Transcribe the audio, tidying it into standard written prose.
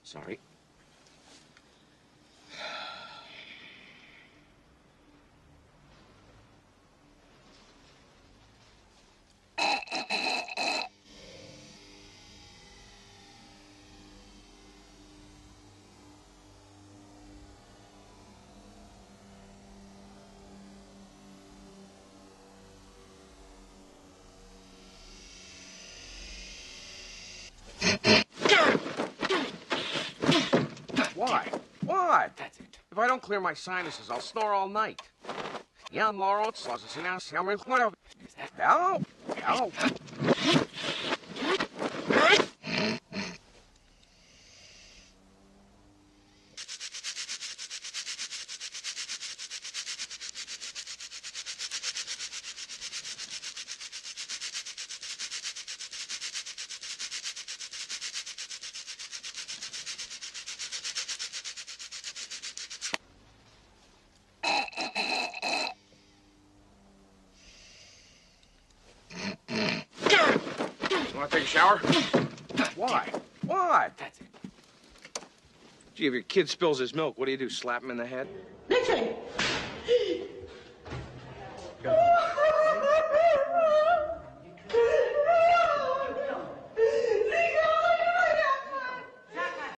Sorry. Why? What? That's it. If I don't clear my sinuses, I'll snore all night. Ja, Laura, het was eens in jammer. Ow! Ow! Want to take a shower? Why? What? That's it. Gee, if your kid spills his milk, what do? Slap him in the head? Listen.